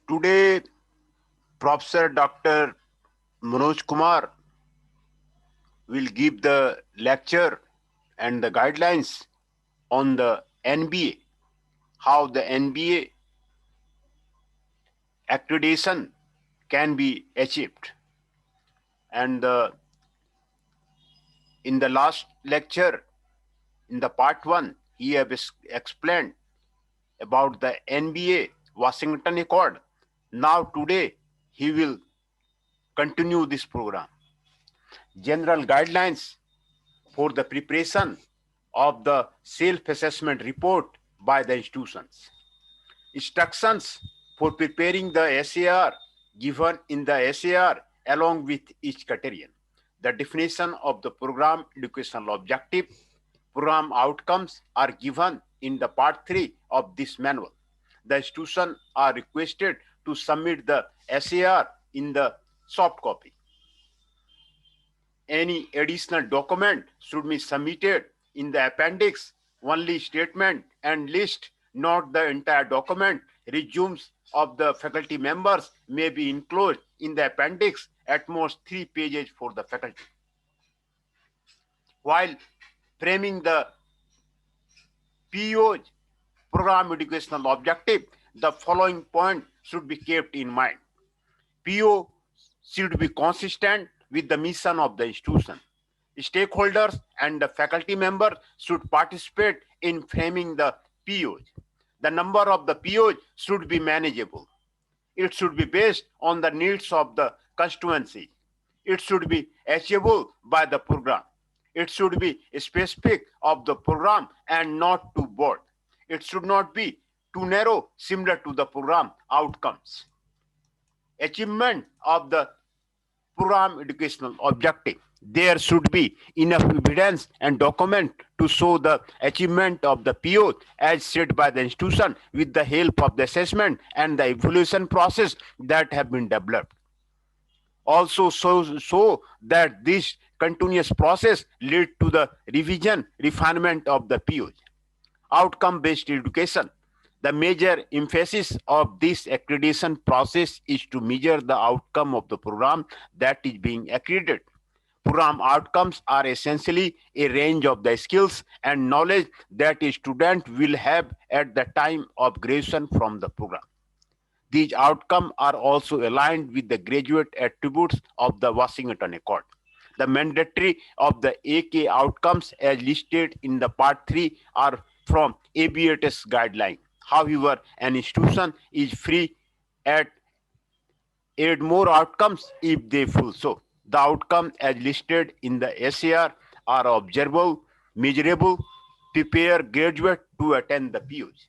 Today, Professor Dr. Manoj Kumar will give the lecture and the guidelines on the NBA, how the NBA accreditation can be achieved. And in the last lecture, in the part 1, he has explained about the NBA Washington Accord. Now today, he will continue this program. General guidelines for the preparation of the self-assessment report by the institutions. Instructions for preparing the SAR given in the SAR along with each criterion. The definition of the program educational objective, program outcomes are given in the part 3 of this manual. The institutions are requested to submit the SAR in the soft copy. Any additional document should be submitted in the appendix, only statement and list, not the entire document. Resumes of the faculty members may be enclosed in the appendix, at most 3 pages for the faculty. While framing the PO's program educational objective, the following point should be kept in mind. PO should be consistent with the mission of the institution. Stakeholders and the faculty members should participate in framing the POs. The number of the POs should be manageable. It should be based on the needs of the constituency. It should be achievable by the program. It should be specific of the program and not too broad. It should not be too narrow, similar to the program outcomes. Achievement of the program educational objective. There should be enough evidence and document to show the achievement of the PO as set by the institution with the help of the assessment and the evaluation process that have been developed. Also so that this continuous process lead to the revision, refinement of the POs. Outcome-based education. The major emphasis of this accreditation process is to measure the outcome of the program that is being accredited. Program outcomes are essentially a range of the skills and knowledge that a student will have at the time of graduation from the program. These outcomes are also aligned with the graduate attributes of the Washington Accord. The mandatory of the AK outcomes as listed in the part 3 are from ABATS guideline. However, an institution is free at add more outcomes if they feel so. The outcomes as listed in the SAR are observable, measurable, prepare graduate to attend the POs.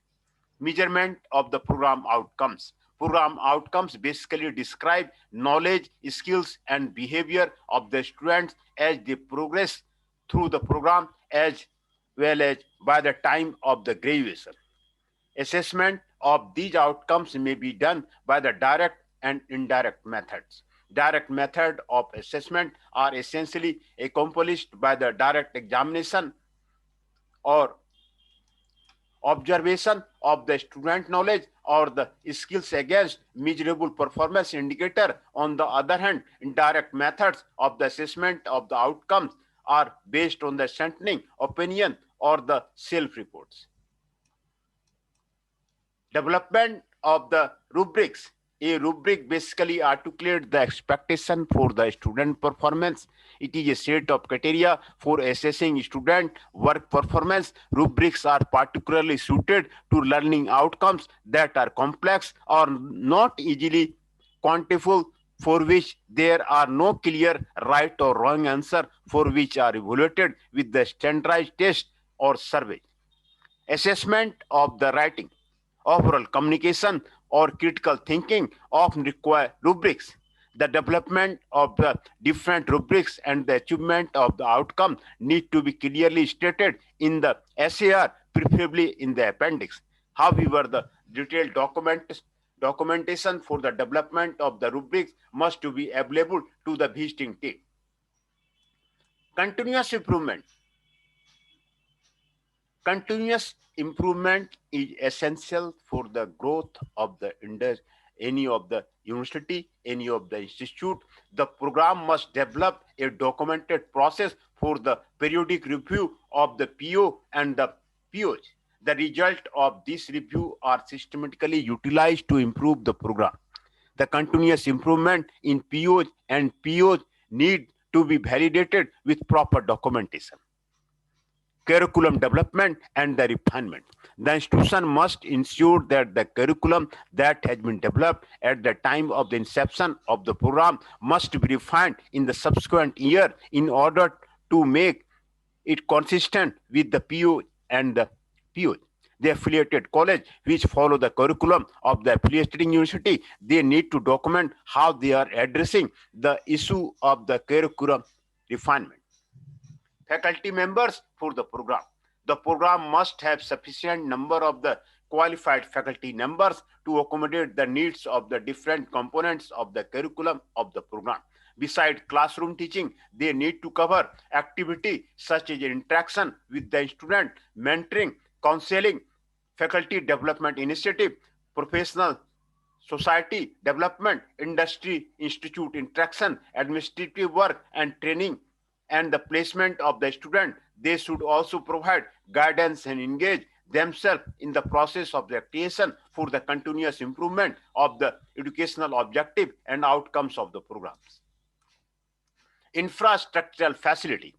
Measurement of the program outcomes. Program outcomes basically describe knowledge, skills, and behavior of the students as they progress through the program as well as by the time of the graduation. Assessment of these outcomes may be done by the direct and indirect methods. Direct method of assessment are essentially accomplished by the direct examination or observation of the student knowledge or the skills against measurable performance indicator. On the other hand, indirect methods of the assessment of the outcomes are based on the sentencing, opinion, or the self-reports. Development of the rubrics. A rubric basically articulates the expectation for the student performance. It is a set of criteria for assessing student work performance. Rubrics are particularly suited to learning outcomes that are complex or not easily quantifiable, for which there are no clear right or wrong answer, for which are evaluated with the standardized test or survey. Assessment of the writing. Overall communication or critical thinking often require rubrics. The development of the different rubrics and the achievement of the outcome need to be clearly stated in the SAR, preferably in the appendix. However, the detailed documentation for the development of the rubrics must be available to the visiting team. Continuous improvement. Continuous improvement is essential for the growth of the any of the university, any of the institute. The program must develop a documented process for the periodic review of the PO and the POs. The result of this review are systematically utilized to improve the program. The continuous improvement in POs and POs need to be validated with proper documentation. Curriculum development and the refinement. The institution must ensure that the curriculum that has been developed at the time of the inception of the program must be refined in the subsequent year in order to make it consistent with the PO and the PO. The affiliated college which follow the curriculum of the affiliated university, they need to document how they are addressing the issue of the curriculum refinement. Faculty members for the program. The program must have sufficient number of the qualified faculty members to accommodate the needs of the different components of the curriculum of the program. Besides classroom teaching, they need to cover activity such as interaction with the student, mentoring, counseling, faculty development initiative, professional society development, industry institute interaction, administrative work and training, and the placement of the student. They should also provide guidance and engage themselves in the process of their creation for the continuous improvement of the educational objective and outcomes of the programs. Infrastructural facility.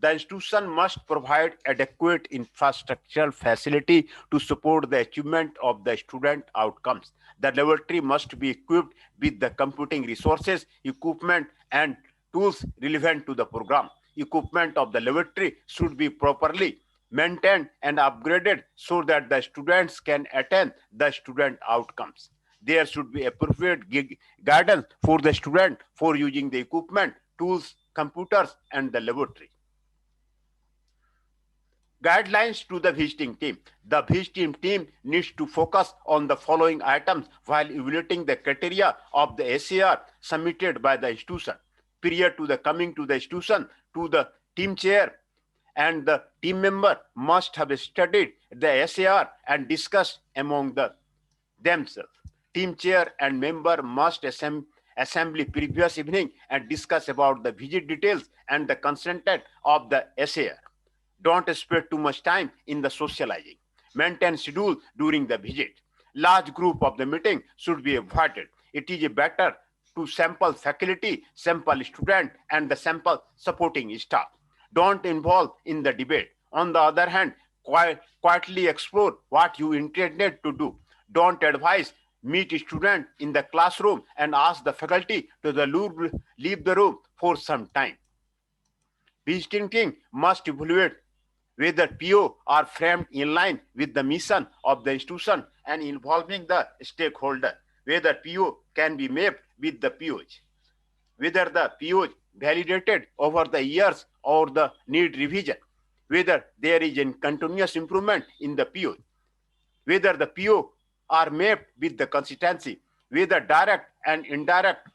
The institution must provide adequate infrastructural facility to support the achievement of the student outcomes. The laboratory must be equipped with the computing resources, equipment, and tools relevant to the program. Equipment of the laboratory should be properly maintained and upgraded so that the students can attain the student outcomes. There should be appropriate guidance for the student for using the equipment, tools, computers, and the laboratory. Guidelines to the visiting team. The visiting team needs to focus on the following items while evaluating the criteria of the SAR submitted by the institution. Prior to the coming to the institution, to the team chair and the team member must have studied the SAR and discussed among themselves. Team chair and member must assembly previous evening and discuss about the visit details and the content of the SAR. Don't spend too much time in the socializing. Maintain schedule during the visit. Large group of the meeting should be avoided. It is better to sample faculty, sample student, and the sample supporting staff. Don't involve in the debate. On the other hand, quietly explore what you intended to do. Don't advise meet student in the classroom and ask the faculty to leave the room for some time. Visiting team must evaluate whether PO are framed in line with the mission of the institution and involving the stakeholder, whether PO can be mapped with the POs, whether the POs validated over the years or the need revision, whether there is a continuous improvement in the PO, whether the PO are mapped with the consistency, whether direct and indirect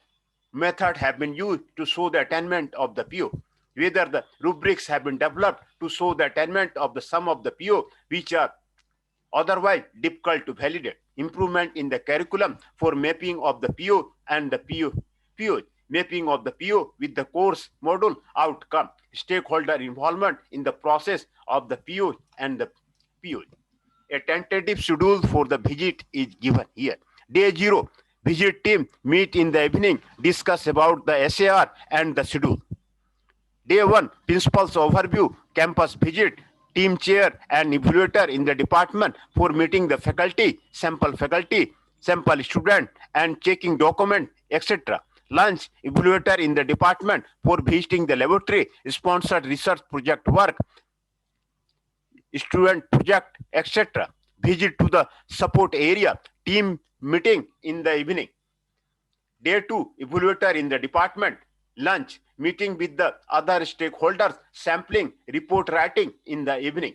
method have been used to show the attainment of the PO, whether the rubrics have been developed to show the attainment of the sum of the PO, which are otherwise difficult to validate. Improvement in the curriculum for mapping of the PO and the PO, mapping of the PO with the course module outcome, stakeholder involvement in the process of the PO and the PO. A tentative schedule for the visit is given here. Day 0, visit team meet in the evening, discuss about the SAR and the schedule. Day 1, principal's overview, campus visit, team chair and evaluator in the department for meeting the faculty, sample student and checking document, etc. Lunch, evaluator in the department for visiting the laboratory, sponsored research project work, student project, etc. Visit to the support area, team meeting in the evening. Day 2, evaluator in the department, lunch, meeting with the other stakeholders, sampling, report writing in the evening.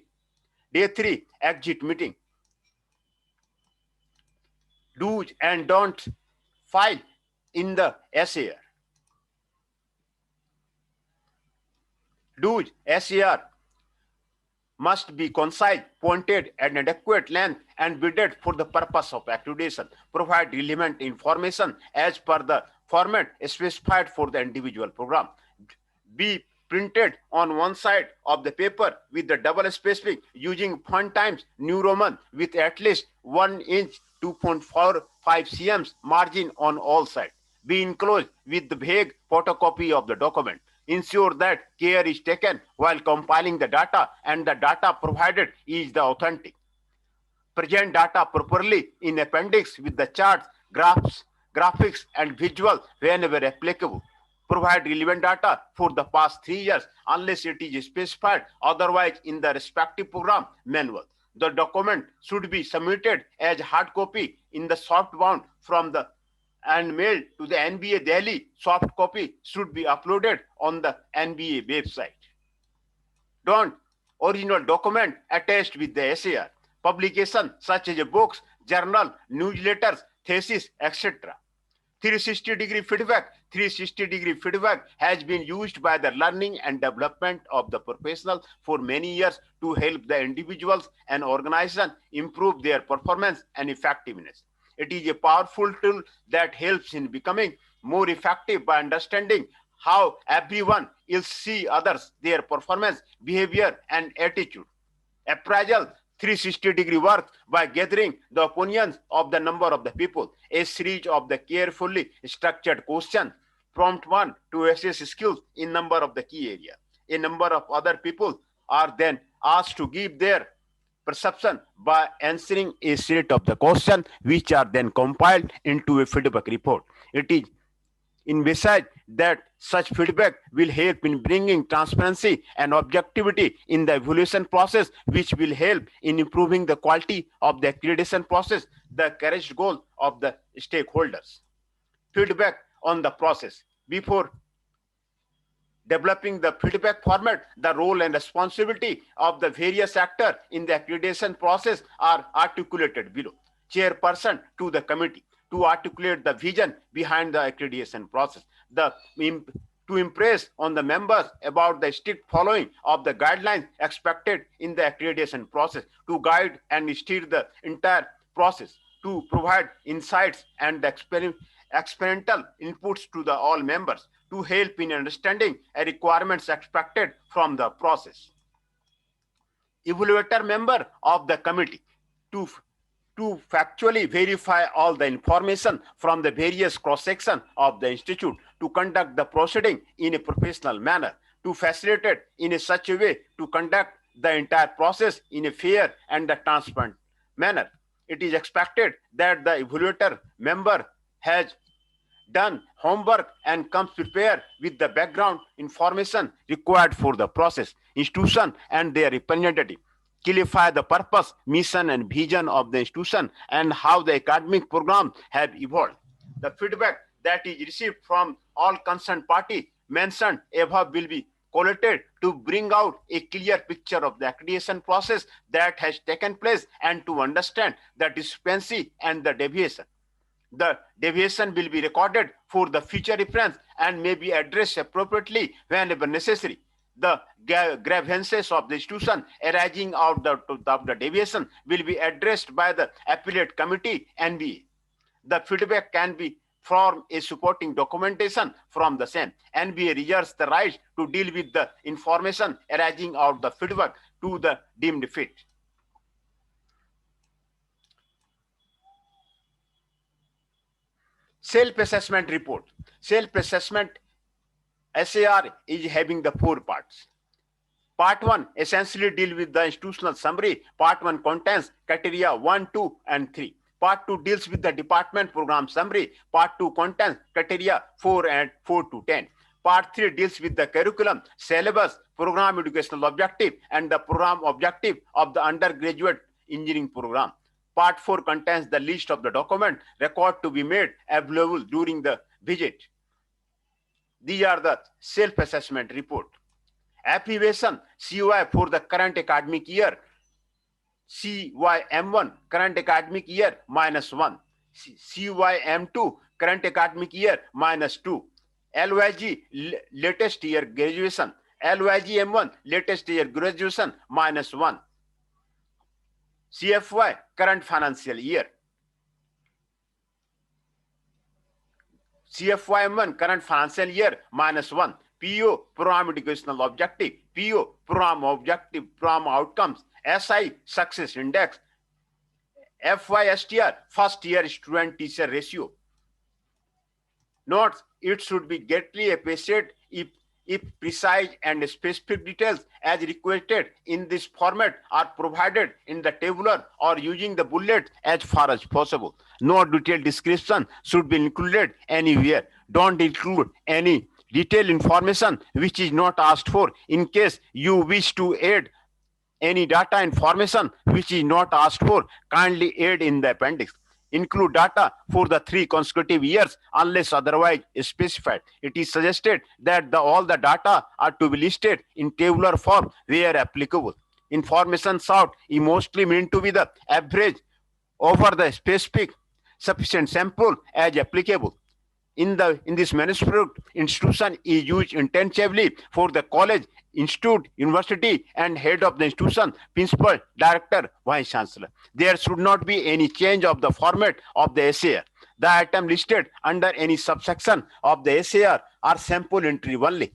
Day 3, exit meeting. Do's and don'ts file in the SAR. Do's, SAR must be concise, pointed, and adequate length, and bidded for the purpose of accreditation. Provide relevant information as per the format specified for the individual program. Be printed on one side of the paper with the double spacing using font times New Roman with at least 1 inch 2.45 cm margin on all sides. Be enclosed with the vague photocopy of the document. Ensure that care is taken while compiling the data and the data provided is the authentic. Present data properly in appendix with the charts, graphs, graphics, and visual whenever applicable. Provide relevant data for the past 3 years unless it is specified otherwise in the respective program manual. The document should be submitted as hard copy in the soft bound from the and mailed to the NBA Delhi. Soft copy should be uploaded on the NBA website. Don't original document attached with the SAR. Publication such as books, journal, newsletters, thesis, etc. 360-degree feedback. 360-degree feedback has been used by the learning and development of the professional for many years to help the individuals and organization improve their performance and effectiveness. It is a powerful tool that helps in becoming more effective by understanding how everyone will see others, their performance, behavior, and attitude. Appraisal 360-degree work by gathering the opinions of the number of the people. A series of the carefully structured questions prompt one to assess skills in number of the key areas. A number of other people are then asked to give their perception by answering a set of the questions, which are then compiled into a feedback report. It is envisaged that such feedback will help in bringing transparency and objectivity in the evaluation process, which will help in improving the quality of the accreditation process, the cherished goal of the stakeholders. Feedback on the process. Before developing the feedback format, the role and responsibility of the various actors in the accreditation process are articulated below. Chairperson to the committee to articulate the vision behind the accreditation process. To impress on the members about the strict following of the guidelines expected in the accreditation process, to guide and steer the entire process, to provide insights and experimental inputs to the all members, to help in understanding requirements expected from the process. Evaluator member of the committee to factually verify all the information from the various cross-section of the institute, to conduct the proceeding in a professional manner, to facilitate in such a way to conduct the entire process in a fair and a transparent manner. It is expected that the evaluator member has done homework and comes prepared with the background information required for the process. Institution and their representative clarify the purpose, mission, and vision of the institution and how the academic programs have evolved. The feedback that is received from all concerned parties mentioned above will be collated to bring out a clear picture of the accreditation process that has taken place and to understand the discrepancy and the deviation. The deviation will be recorded for the future reference and may be addressed appropriately whenever necessary. The grievances of the institution arising out of the deviation will be addressed by the appellate committee NBA. The feedback can be from a supporting documentation from the same. NBA reserves the right to deal with the information arising out of the feedback to the deemed fit. Self-assessment report. Self-assessment SAR is having the 4 parts. Part 1 essentially deals with the institutional summary. Part 1 contains criteria 1, 2, and 3. Part 2 deals with the department program summary. Part 2 contains criteria 4 and 4 to 10. Part 3 deals with the curriculum, syllabus, program educational objective, and the program objective of the undergraduate engineering program. Part 4 contains the list of the document record to be made available during the visit. These are the self-assessment report. Abbreviation CY for the current academic year, CYM1 current academic year -1, CYM2 current academic year -2, LYG latest year graduation, LYG M1, latest year graduation, -1. CFY, current financial year. CFY M1, current financial year, -1. PO, program educational objective. PO, program objective, program outcomes. SI, success index. FY STR, first year student teacher ratio. Note, it should be greatly appreciated if precise and specific details as requested in this format are provided in the tabular or using the bullet as far as possible. No detailed description should be included anywhere. Don't include any detailed information which is not asked for. In case you wish to add any data information which is not asked for, kindly add in the appendix. Include data for the 3 consecutive years unless otherwise specified. It is suggested that all the data are to be listed in tabular form where applicable. Information sought is mostly meant to be the average over the specific sufficient sample as applicable. In this manuscript, institution is used intensively for the college, institute, university, and head of the institution, principal, director, vice chancellor. There should not be any change of the format of the SAR. The item listed under any subsection of the SAR are sample entry only.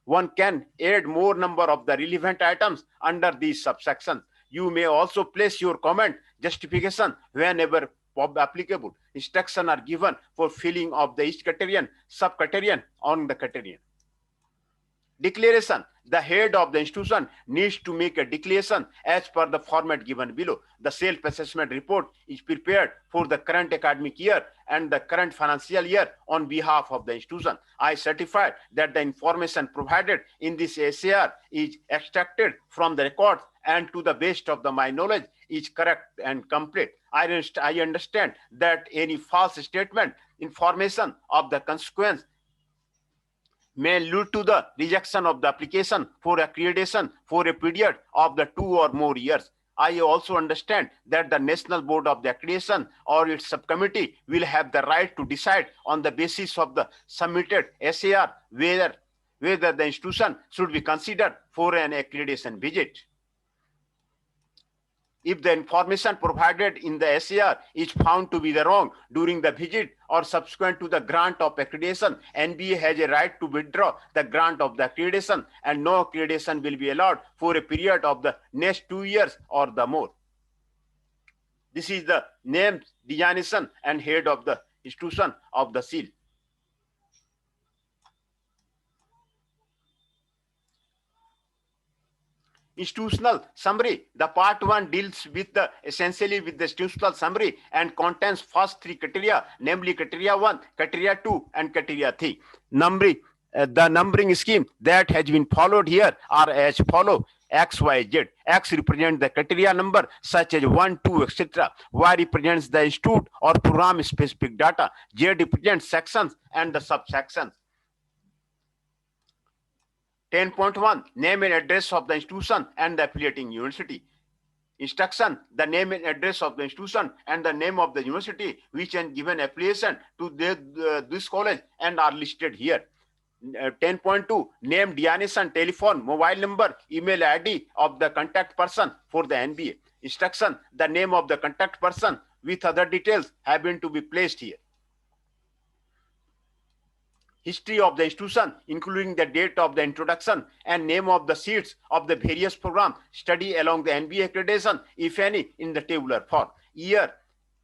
One can add more number of the relevant items under these subsections. You may also place your comment justification whenever applicable. Instructions are given for filling of the each criterion, sub-criterion on the criterion. Declaration. The head of the institution needs to make a declaration as per the format given below. The self-assessment report is prepared for the current academic year and the current financial year on behalf of the institution. I certify that the information provided in this SAR is extracted from the records and to the best of my knowledge is correct and complete. I understand that any false statement, information of the consequence may lead to the rejection of the application for accreditation for a period of the 2 or more years. I also understand that the National Board of the Accreditation or its subcommittee will have the right to decide on the basis of the submitted SAR whether the institution should be considered for an accreditation visit. If the information provided in the SAR is found to be the wrong during the visit or subsequent to the grant of accreditation, NBA has a right to withdraw the grant of the accreditation and no accreditation will be allowed for a period of the next 2 years or the more. This is the name, designation, and head of the institution of the seal. Institutional summary. The part 1 deals with essentially with the institutional summary and contains first 3 criteria, namely criteria 1, criteria 2, and criteria 3. The numbering scheme that has been followed here are as follow: X, Y, Z. X represents the criteria number such as 1, 2, etc. Y represents the institute or program specific data. Z represents sections and the subsections. 10.1 Name and address of the institution and the affiliating university. Instruction: the name and address of the institution and the name of the university which has given affiliation to this college and are listed here. 10.2 Name, designation, telephone, mobile number, email ID of the contact person for the NBA. Instruction: the name of the contact person with other details have been to be placed here. History of the institution, including the date of the introduction and name of the seats of the various programs study along the NBA accreditation, if any, in the tabular form. Year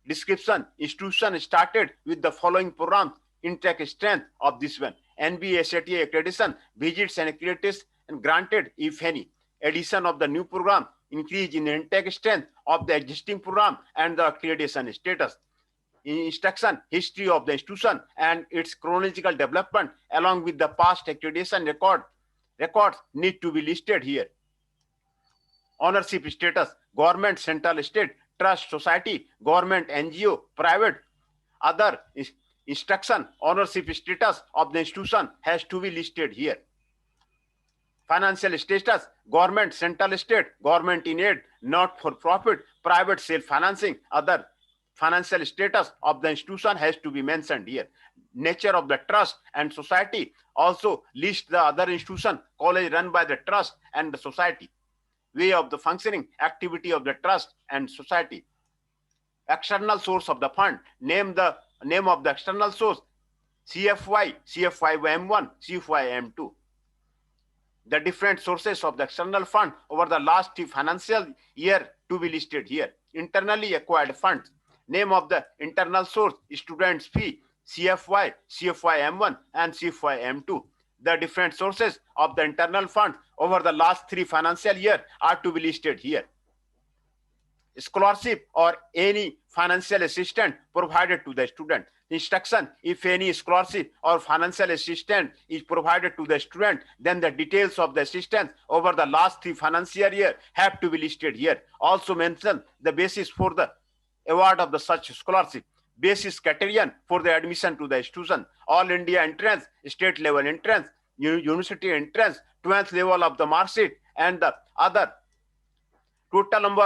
description: institution started with the following programs. Intake strength of this one: NBA SATA accreditation, visits and accreditation granted, if any. Addition of the new program, increase in intake strength of the existing program and the accreditation status. Instruction: history of the institution and its chronological development along with the past accreditation records need to be listed here. Ownership status: government, central, state, trust, society, government, NGO, private, other. Instruction: ownership status of the institution has to be listed here. Financial status: government, central, state, government in aid, not for profit, private self-financing, other. Financial status of the institution has to be mentioned here. nature of the trust and society. Also list the other institution, college run by the trust and the society. Way of the functioning, activity of the trust and society. External source of the fund. Name of the external source. CFY, CFYM1, CFYM2. The different sources of the external fund over the last financial year to be listed here. Internally acquired funds. Name of the internal source, students fee, CFY, CFYM1 and CFYM2. The different sources of the internal fund over the last 3 financial year are to be listed here. Scholarship or any financial assistance provided to the student. Instruction, if any scholarship or financial assistance is provided to the student, then the details of the assistance over the last 3 financial year have to be listed here. Also mention the basis for the award of the such scholarship, basis criterion for the admission to the institution, all India entrance, state level entrance, university entrance, 12th level of the mark sheet, and the other total number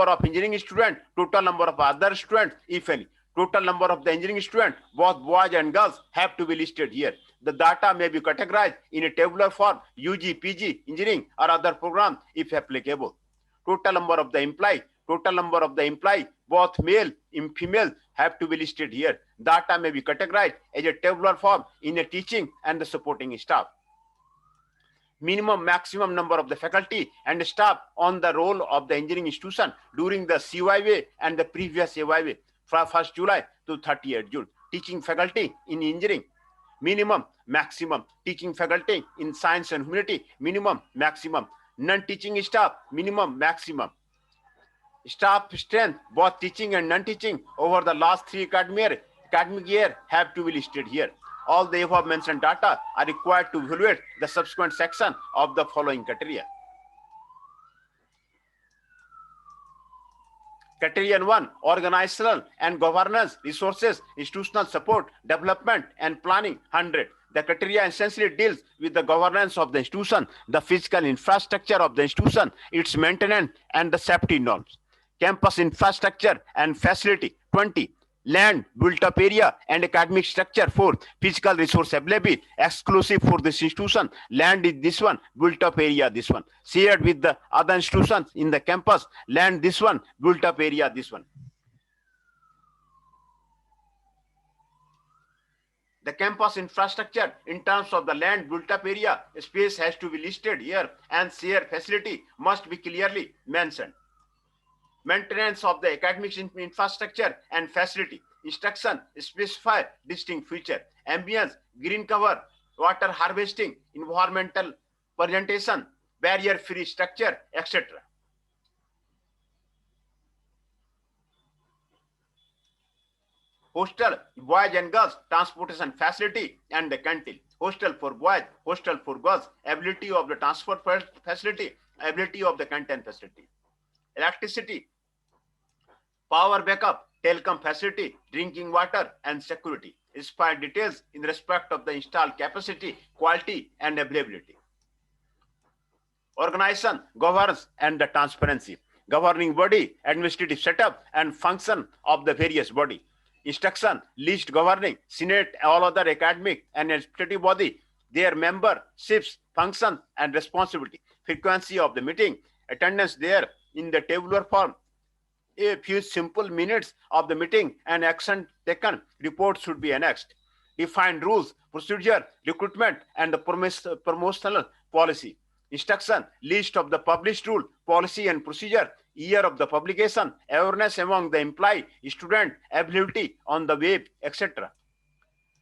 of engineering students, total number of other students, if any. Total number of the engineering students, both boys and girls, have to be listed here. The data may be categorized in a tabular form, UG, PG, engineering, or other programs if applicable. Total number of the employee, both male and female, have to be listed here. Data may be categorized as a tabular form in a teaching and the supporting staff. Minimum maximum number of the faculty and staff on the roll of the engineering institution during the CYY and the previous AYY from 1st July to 30th June. Teaching faculty in engineering, minimum, maximum. Teaching faculty in science and humanity, minimum, maximum. Non-teaching staff, minimum, maximum. Staff strength, both teaching and non-teaching, over the last 3 academic year have to be listed here. All the above mentioned data are required to evaluate the subsequent section of the following criteria. Criterion 1, organizational and governance, resources, institutional support, development and planning, 100. The criteria essentially deals with the governance of the institution, the physical infrastructure of the institution, its maintenance and the safety norms. Campus infrastructure and facility, 20. Land, built-up area and academic structure, 4. Physical resource availability, exclusive for this institution. Land is this one, built-up area this one. Shared with the other institutions in the campus. Land this one, built-up area this one. The campus infrastructure in terms of the land, built-up area, space has to be listed here, and shared facility must be clearly mentioned. Maintenance of the academic infrastructure and facility. Instruction specify distinct feature. Ambience, green cover, water harvesting, environmental presentation, barrier-free structure, etc. Hostel, boys and girls, transportation facility and the canteen. Hostel for boys, hostel for girls, ability of the transport facility, ability of the canteen facility. Electricity, power backup, telecom facility, drinking water and security. Specify details in respect of the installed capacity, quality and availability. Organization, governance and the transparency. Governing body, administrative setup and function of the various body. Instruction, list governing, senate, all other academic and administrative body, their memberships, function and responsibility. Frequency of the meeting, attendance there in the tabular form. A few simple minutes of the meeting and action taken, report should be annexed. Define rules, procedure, recruitment and the promotional policy. Instruction, list of the published rule, policy and procedure, year of the publication, awareness among the employee, student, availability on the web, etc.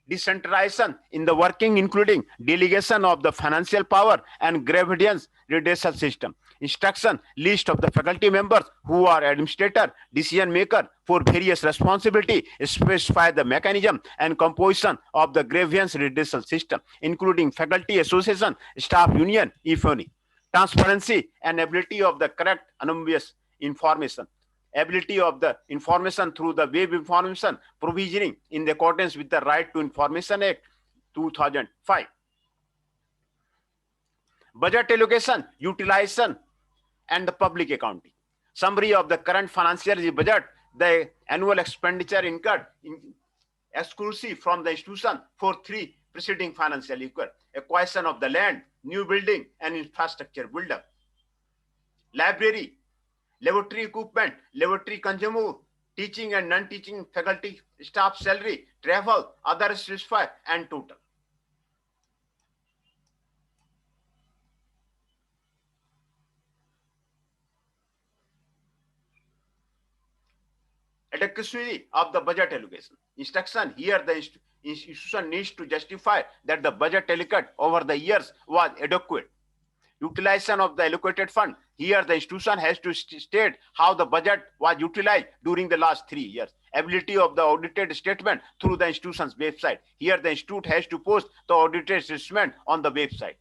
Decentralization in the working, including delegation of the financial power and grievance redressal system. Instruction, list of the faculty members who are administrator, decision maker for various responsibility, specify the mechanism and composition of the grievance redressal system, including faculty association, staff union, if any. Transparency and ability of the correct anonymous information. Ability of the information through the web information provisioning in accordance with the Right to Information Act 2005. Budget allocation, utilization and the public accounting. Summary of the current financial year budget, the annual expenditure incurred, exclusive from the institution for 3 preceding financial year: acquisition of the land, new building and infrastructure build-up, library, laboratory equipment, laboratory consumer, teaching and non-teaching faculty staff salary, travel, other specified and total. Adequacy of the budget allocation. Instruction: here the institution needs to justify that the budget allocated over the years was adequate. Utilization of the allocated fund: here the institution has to state how the budget was utilized during the last 3 years. Ability of the audited statement through the institution's website: here the institute has to post the audited statement on the website.